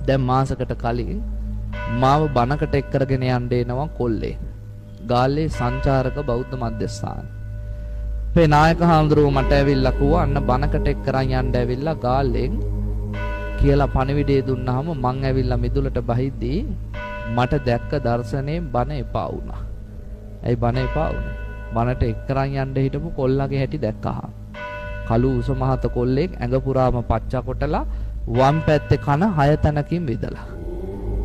දැන් මාසකට කලින් මාව බණකට එක් කරගෙන යන්න එනවා කොල්ලේ. ගාල්ලේ සංචාරක බෞද්ධ මධ්‍යස්ථාන. අපේ නායක හාමුදුරුවෝ මට ඇවිල්ලා කිව්වා අන්න බණකට එක් කරන් යන්න ඇවිල්ලා ගාල්ලෙන් කියලා පණිවිඩය දුන්නාම මං ඇවිල්ලා මිදුලට බහිද්දී මට දැක්ක දර්ශනයෙන් බණ එපා වුණා. ඇයි බණ එපා වුනේ? බණට එක් කරන් යන්න හිටපු කොල්ලගේ හැටි දැක්කහම. කළු උස මහත කොල්ලෙක් ඇඟ පුරාම පච්චා කොටලා වම් පැත්තේ කන 6 තැනකින් විදලා.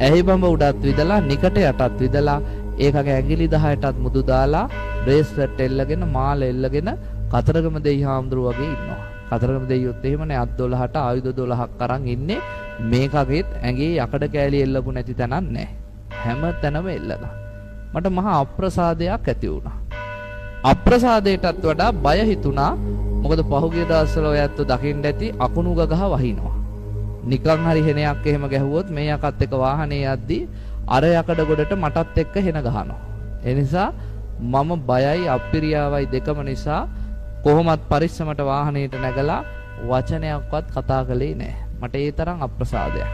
ඇහි බඹ උඩත් විදලා නිකට යටත් විදලා ඒකගේ ඇඟිලි 10ටත් මුදු දාලා බ්‍රේස්ලට් එල්ලගෙන මාල එල්ලගෙන කතරගම දෙයි හාමුදුරුවෝ වගේ ඉන්නවා. කතරගම දෙයියොත් එහෙමනේ අත් 12ට ආයුධ 12ක් අරන් ඉන්නේ. මේකගෙත් ඇඟේ යකඩ කෑලි එල්ලපු නැති තැනක් නැහැ. හැම තැනම එල්ලලා. මට මහා අප්‍රසාදයක් ඇති වුණා. අප්‍රසාදයටත් වඩා බය හිතුණා. මොකද පහුගිය දවස්වල ඔය ඇත්ත දකින්න ඇති අකුණු ගගහ වහිනවා. නිකන් හරි හෙනයක් එහෙම ගැහුවොත් මේ යකත් එක වාහනේ යද්දී අර යකඩ ගොඩට මටත් එක්ක හෙන ගහනවා. ඒ නිසා මම බයයි අප්පිරියාවයි දෙකම නිසා කොහොමත් පරිස්සමට වාහනේට නැගලා වචනයක්වත් කතා කළේ නැහැ. මට ඒ තරම් අප්‍රසාදයක්.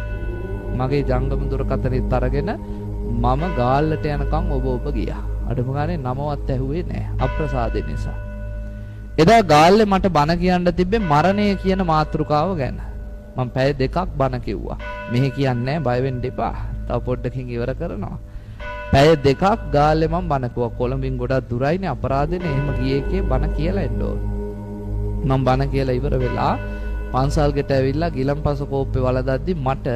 මගේ ජංගම දුරකථනෙත් අරගෙන මම ගාල්ලට යනකම් ඔබ ගියා. අඩුම ගානේ නමවත් ඇහුවේ නැහැ අප්‍රසාදේ නිසා. එදා ගාල්ලේ මට බණ කියන්න තිබ්බේ මරණය කියන මාතෘකාව ගැන. මම පැය 2ක් බණ කිව්වා. මෙහෙ කියන්නේ බය වෙන්න එපා. තව පොඩ්ඩකින් ඉවර කරනවා. පැය 2ක් ගාල්ලේ මම බණ කිව්වා. කොළඹින් ගොඩක් දුරයිනේ අපරාධෙනේ. එහෙම ගියේ එකේ බණ කියලා එන්න ඕන. මම බණ කියලා ඉවර වෙලා පන්සල්කට ඇවිල්ලා ගිලම්පස කෝප්පේ වලදද්දි මට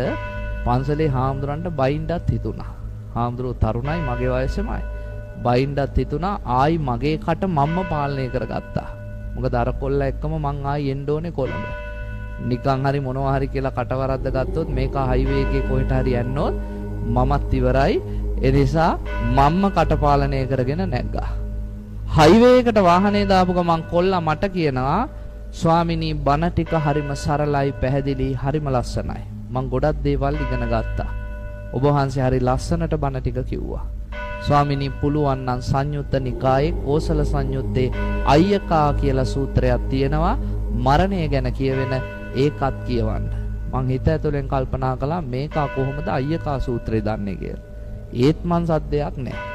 පන්සලේ හාමුදුරන්ට බයින්ඩත් හිතුණා. හාමුදුරුවෝ තරුණයි මගේ වයසමයි. බයින්ඩත් හිතුණා ආයි මගේ කට මම්ම පාලනය කරගත්තා. මොකද අර කොල්ල එක්කම මං ආයි එන්න ඕනේ කොළඹ. නිකන් හරි මොනවා හරි කියලා කටවරද්ද ගත්තොත් මේක හයිවේ එකේ කොහෙට හරි යන්නොත් මමත් ඉවරයි. ඒ නිසා මම්ම කටපාලනය කරගෙන නැග්ගා. හයිවේ එකට වාහනේ දාපු ගමන් කොල්ලා මට කියනවා ස්වාමිනී බණ ටික හරිම සරලයි පැහැදිලි හරිම ලස්සනයි. මං ගොඩක් දේවල් ඉගෙන ගත්තා. ඔබ වහන්සේ හරි ලස්සනට බණ ටික කිව්වා. ස්වාමිනී පුළුවන් නම් සංයුත්ත නිකායේ කෝසල සංයුත්තේ අය්‍යකා කියලා සූත්‍රයක් තියෙනවා මරණය ගැන කියවෙන ඒකත් කියවන්න. මං හිත ඇතුලෙන් කල්පනා කළා මේක කොහොමද අය්‍යකා සූත්‍රය දන්නේ කියලා. ඒත් මං සද්දයක් නැහැ.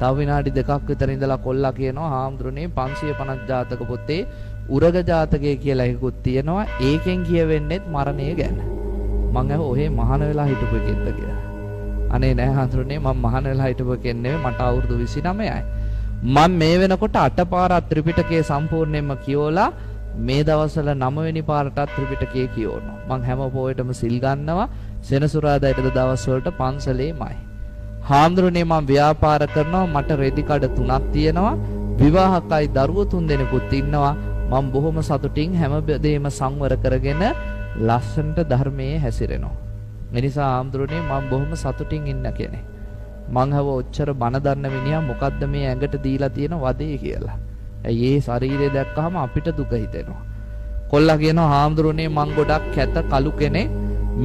තව විනාඩි 2ක් විතර ඉඳලා කොල්ලා කියනවා හාමුදුරනේ 550 ජාතක පොතේ උරග ජාතකය කියලා එකකුත් තියෙනවා. ඒකෙන් කියවෙන්නේත් මරණය ගැන. මං අහුව ඔහේ මහාන වෙලා හිටපු එකෙක්ද කියලා. අනේ නෑ හඳුරන්නේ මම මහාන වෙලා හිටපු කෙනෙක් නෙවෙයි මට අවුරුදු 29යි. මම මේ වෙනකොට 8 පාරක් ත්‍රිපිටකය සම්පූර්ණයෙන්ම කියවලා මේ දවස්වල 9 වෙනි පාරටත් ත්‍රිපිටකය කියවනවා. මං හැම පොයටම සිල් ගන්නවා. සෙනසුරාදාට දවස් වලට පන්සලේමයි. හාමුදුරනේ මම ව්‍යාපාර කරනවා. මට රෙදි කඩ 3ක් තියෙනවා. විවාහකයි දරුවෝ 3 දෙනෙකුත් ඉන්නවා. මම බොහොම සතුටින් හැමදේම සංවර කරගෙන ලස්සනට ධර්මයේ හැසිරෙනවා. එනිසා හාමුදුරනේ මම බොහොම සතුටින් ඉන්න කෙනෙක්. මං හව ඔච්චර බණ දන්න මිනිහා මොකද්ද මේ ඇඟට දීලා තියෙන වදේ කියලා. ඇයි ඒ ශරීරය දැක්කහම අපිට දුක හිතෙනවා. කොල්ලා කියනවා හාමුදුරනේ මං ගොඩක් කැත කළු කෙනෙක්.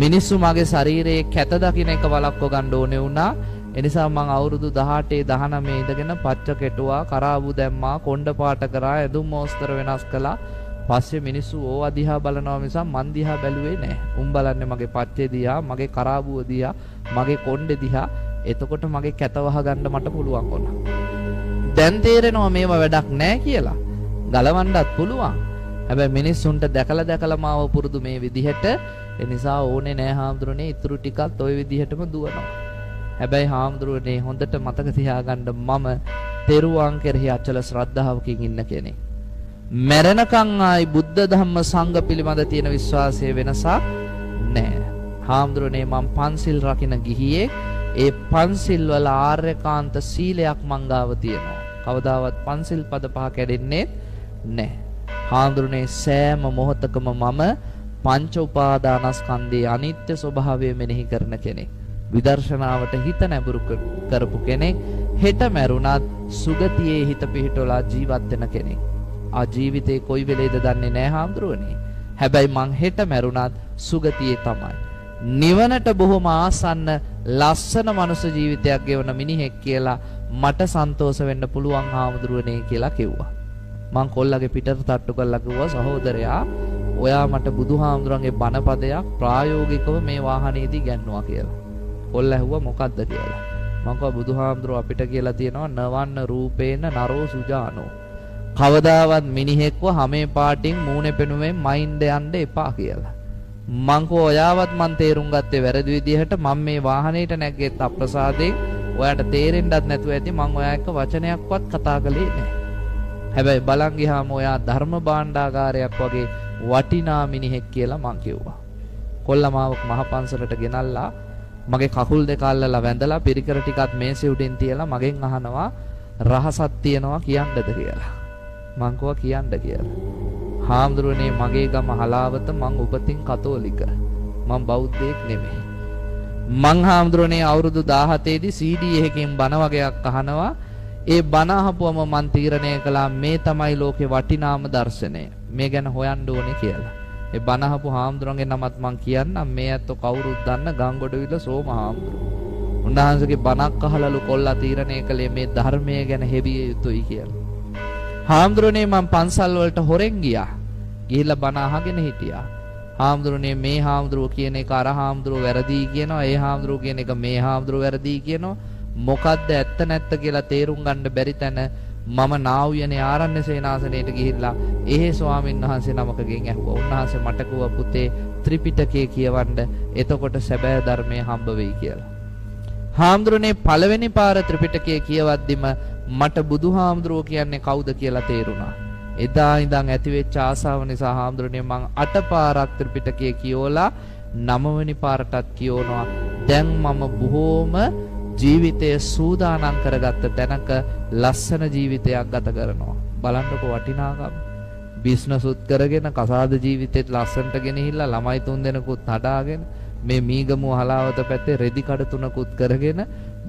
මිනිස්සු මගේ ශරීරයේ කැත දකින්න එක වළක්ව ගන්න ඕනේ වුණා. එනිසා මං අවුරුදු 18 19 ඉඳගෙන පච්ච කෙටුවා, කරාබු දැම්මා, කොණ්ඩ පාට කරා, ඇඳුම් මෝස්තර වෙනස් කළා. පස්සේ මිනිස්සු ඕවා දිහා බලනවා මිසක් මන් දිහා බැලුවේ නැහැ. උන් බලන්නේ මගේ පච්චේ දිහා, මගේ කරාබුව දිහා, මගේ කොණ්ඩේ දිහා. එතකොට මගේ කැත වහ ගන්න මට පුළුවන් වුණා. දැන් තේරෙනවා මේව වැඩක් නැහැ කියලා. ගලවන්නත් පුළුවන්. හැබැයි මිනිස්සුන්ට දැකලා මාව පුරුදු මේ විදිහට. ඒ නිසා ඕනේ නැහැ හාමුදුරනේ ඉතුරු ටිකත් ওই විදිහටම දුවනවා. හැබැයි හාමුදුරනේ හොඳට මතක තියාගන්න මම තෙරුවන් කෙරෙහි අචල ශ්‍රද්ධාවකින් ඉන්න කෙනෙක්. මරණකම් ආයි බුද්ධ ධම්ම සංඝ පිළිබඳ තියෙන විශ්වාසයේ වෙනසක් නැහැ. හාමුදුරනේ මම පන්සිල් රකින්න ගිහියේ ඒ පන්සිල් වල ආර්යකාන්ත සීලයක් මංගාව තියෙනවා. කවදාවත් පන්සිල් පද පහ කැඩෙන්නේ නැහැ. හාමුදුරනේ සෑම මොහොතකම මම පංච උපාදානස්කන්ධයේ අනිත්‍ය ස්වභාවය මෙනෙහි කරන කෙනෙක්. විදර්ශනාවට හිත නැඹුරු කරපු කෙනෙක්. හෙට මැරුණත් සුගතියේ හිත පිහිටවලා ජීවත් වෙන කෙනෙක්. ආ ජීවිතේ කොයි වෙලේද දන්නේ නැහැ හාමුදුරනේ. හැබැයි මං හෙට මැරුණත් සුගතියේ තමයි. නිවනට බොහොම ආසන්න ලස්සන මනුෂ්‍ය ජීවිතයක් ගෙවන මිනිහෙක් කියලා මට සන්තෝෂ වෙන්න පුළුවන් හාමුදුරනේ කියලා කිව්වා. මං කොල්ලගේ පිටට තට්ටු කරලා කිව්වා සහෝදරයා ඔයා මට බුදුහාමුදුරන්ගේ බණපදයක් ප්‍රායෝගිකව මේ වාහනේදී ගැන්නුවා කියලා. කොල්ල ඇහුවා මොකද්ද කියලා. මම කිව්වා බුදුහාමුදුරුවෝ අපිට කියලා තියෙනවා නවන්න රූපේන නරෝ සුජානෝ. කවදාවත් මිනිහෙක්ව හැමේ පාටින් මූණේ පෙනුමෙන් මයින්ඩ් යන්න එපා කියලා. මං කෝ ඔයාවත් මං තේරුම් ගත්තේ වැරදි විදිහට. මම මේ වාහනේට නැග්ගෙත් අප්‍රසාදයෙන්. ඔයාට තේරෙන්නත් නැතුව ඇති මං ඔයා එක්ක වචනයක්වත් කතා කළේ නැහැ. හැබැයි බලන් ගියාම ඔයා ධර්ම භාණ්ඩාගාරයක් වගේ වටිනා මිනිහෙක් කියලා මං කිව්වා. කොල්ලා මාව මහ පන්සලට ගෙනල්ලා මගේ කකුල් දෙක අල්ලලා වැඳලා පිරිකර ටිකක් මේසෙ උඩින් තියලා මගෙන් අහනවා රහසක් තියනවා කියන්නද කියලා. මං කිව්වා කියන්න කියලා. හාමුදුරනේ මගේ ගම හලාවත මං උපතින් කතෝලික. මං බෞද්ධයෙක් නෙමෙයි. මං හාමුදුරනේ අවුරුදු 17 දී CD එකකින් බණ වගේක් අහනවා. ඒ බණ අහපුවම මං තීරණය කළා මේ තමයි ලෝකේ වටිනාම දර්ශනය. මේ ගැන හොයන්න ඕනේ කියලා. ඒ බණ අහපු හාමුදුරන්ගේ නමත් මං කියන්නම්. මේ ඇත්තෝ කවුරුත් දන්න ගංගොඩවිල සෝම හාමුදුරුවෝ. උන්වහන්සේගේ බණක් අහලලු කොල්ලා තීරණය කළේ මේ ධර්මය ගැන හෙවිය යුතුයි කියලා. හාමුදුරනේ මං පන්සල් වලට හොරෙන් ගියා. ගිහිල්ලා බණ අහගෙන හිටියා. හාමුදුරනේ මේ හාමුදුරුවෝ කියන එක අර හාමුදුරුවෝ වැරදි කියනවා. ඒ හාමුදුරුවෝ කියන එක මේ හාමුදුරුවෝ වැරදි කියනවා. මොකද්ද ඇත්ත නැත්ත කියලා තේරුම් ගන්න බැරි තැන මම නාවුයනේ ආරණ්‍ය සේනාසනයට ගිහිල්ලා ඒ ස්වාමීන් වහන්සේ නමකගෙන් ඇහුවා. උන්වහන්සේ මට කිව්වා පුතේ ත්‍රිපිටකය කියවන්න. එතකොට සැබෑ ධර්මය හම්බ වෙයි කියලා. හාමුදුරනේ පළවෙනි පාර ත්‍රිපිටකය කියවද්දිම මට බුදුහාමුදුරුවෝ කියන්නේ කවුද කියලා තේරුණා. එදා ඉඳන් ඇතිවෙච්ච ආසාව නිසා හාමුදුරනේ මං 8 පාරක් ත්‍රිපිටකය කියවලා 9 වෙනි පාරටත් කියවනවා. දැන් මම බොහෝම ජීවිතය සූදානම් කරගත්ත තැනක ලස්සන ජීවිතයක් ගත කරනවා. බලන්නකො වටිනාකම. බිස්නස් උත් කරගෙන කසාද ජීවිතේත් ලස්සනට ගෙනහිල්ලා ළමයි 3 දෙනෙකුත් හදාගෙන මේ මීගමුව හලාවත පැත්තේ රෙදි කඩ 3කුත් කරගෙන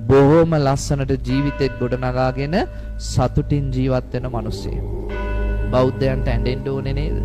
බොහොම ලස්සනට ජීවිතෙත් ගොඩනගාගෙන සතුටින් ජීවත් වෙන මිනිස්සෙක්. බෞද්ධයන්ට ඇඬෙන්න ඕනේ නේද?